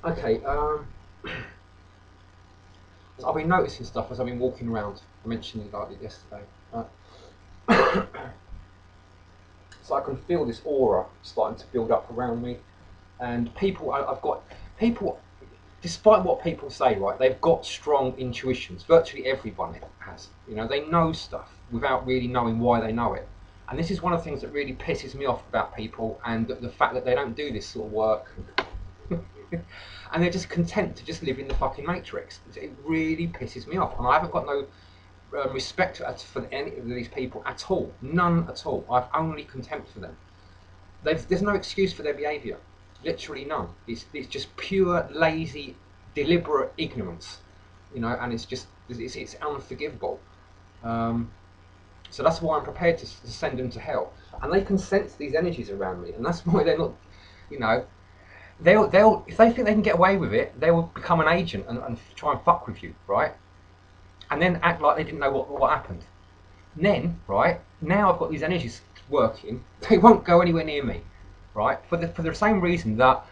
Okay, I've been noticing stuff as I've been walking around. I mentioned it like yesterday. So I can feel this aura starting to build up around me, and I've got people. Despite what people say, right, they've got strong intuitions. Virtually everyone has. You know, they know stuff without really knowing why they know it. And this is one of the things that really pisses me off about people, and the fact that they don't do this sort of work. And they're just content to just live in the fucking matrix. It really pisses me off, and I haven't got no respect for any of these people at all. None at all. I've only contempt for them. There's no excuse for their behaviour. Literally none. It's just pure, lazy, deliberate ignorance. You know, and it's unforgivable. Um, so that's why I'm prepared to send them to hell. And they can sense these energies around me, and that's why they're not, you know, they'll if they think they can get away with it, they will become an agent and try and fuck with you, right? And then act like they didn't know what happened. And then, right now, I've got these energies working. They won't go anywhere near me, right? For the same reason that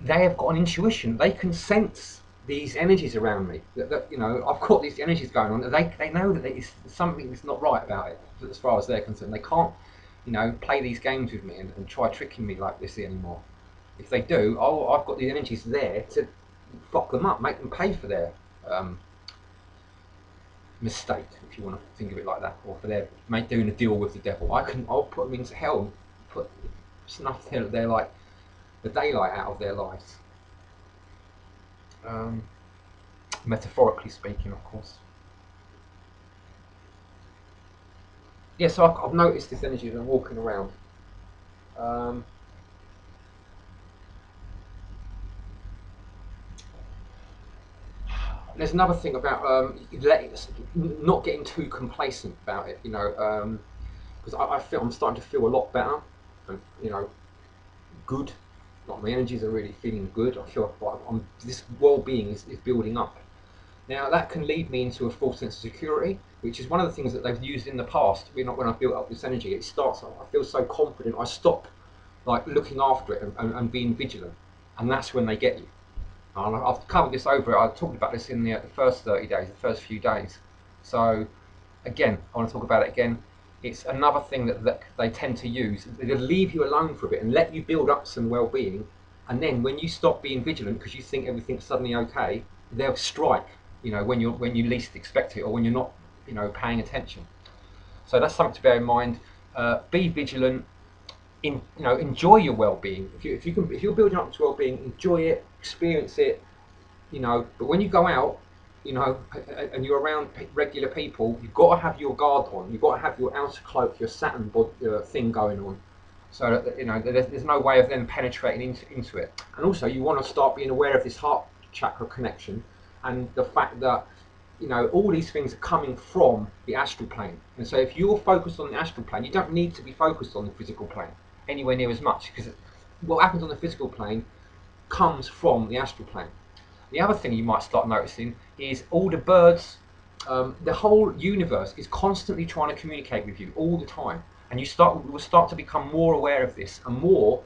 they have got an intuition. They can sense these energies around me. That you know, I've got these energies going on. They know that it's something that's not right about it, as far as they're concerned. They can't, you know, play these games with me and try tricking me like this anymore. If they do, I've got the energies there to fuck them up, make them pay for their um, mistake, if you want to think of it like that, or for their doing a deal with the devil. I'll put them into hell and put snuff their like the daylight out of their lives. Um, Metaphorically speaking, of course. Yeah, so I've noticed this energy as I'm walking around. Um, there's another thing about not getting too complacent about it, you know, because I feel I'm starting to feel a lot better, and you know, good. Like my energies are really feeling good. I feel like this well-being is building up. Now that can lead me into a false sense of security, which is one of the things that they've used in the past. When I've built up this energy, it starts. I feel so confident. I stop like looking after it and being vigilant, and that's when they get you. And I've covered this over. I talked about this in the first 30 days, the first few days. So again, I want to talk about it again. It's another thing that they tend to use. They'll leave you alone for a bit and let you build up some well-being, and then when you stop being vigilant because you think everything's suddenly okay, they'll strike. You know, when you least expect it, or when you're not, you know, paying attention. So that's something to bear in mind. Be vigilant. You know, enjoy your well-being. If you're building up to well-being, enjoy it, experience it. You know, but when you go out, you know, and you're around regular people, you've got to have your guard on. You've got to have your outer cloak, your Saturn thing going on, so that you know there's no way of them penetrating into it. And also, you want to start being aware of this heart chakra connection, and the fact that you know all these things are coming from the astral plane. And so, if you're focused on the astral plane, you don't need to be focused on the physical plane anywhere near as much, because what happens on the physical plane comes from the astral plane. The other thing you might start noticing is all the birds, the whole universe is constantly trying to communicate with you all the time, and will start to become more aware of this and more.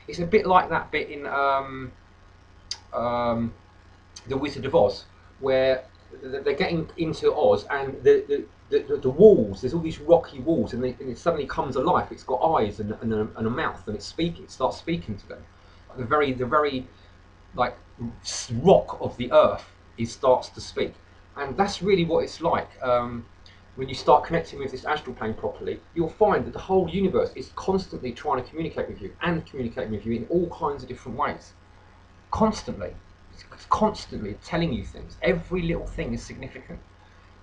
It's a bit like that bit in um, the Wizard of Oz, where they're getting into Oz, and the walls. There's all these rocky walls, and it suddenly comes alive. It's got eyes and a mouth, and it starts speaking to them. The very like rock of the earth, it starts to speak, and that's really what it's like. When you start connecting with this astral plane properly, you'll find that the whole universe is constantly trying to communicate with you and communicating with you in all kinds of different ways. Constantly, it's constantly telling you things. Every little thing is significant,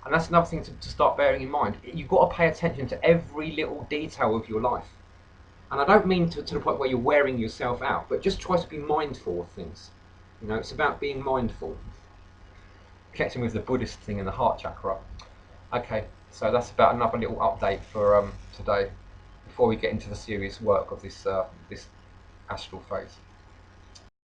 and that's another thing to start bearing in mind. You've got to pay attention to every little detail of your life. And I don't mean to the point where you're wearing yourself out, but just try to be mindful of things. You know, it's about being mindful. Connecting with the Buddhist thing and the heart chakra. Okay, so that's about another little update for today, before we get into the serious work of this astral phase.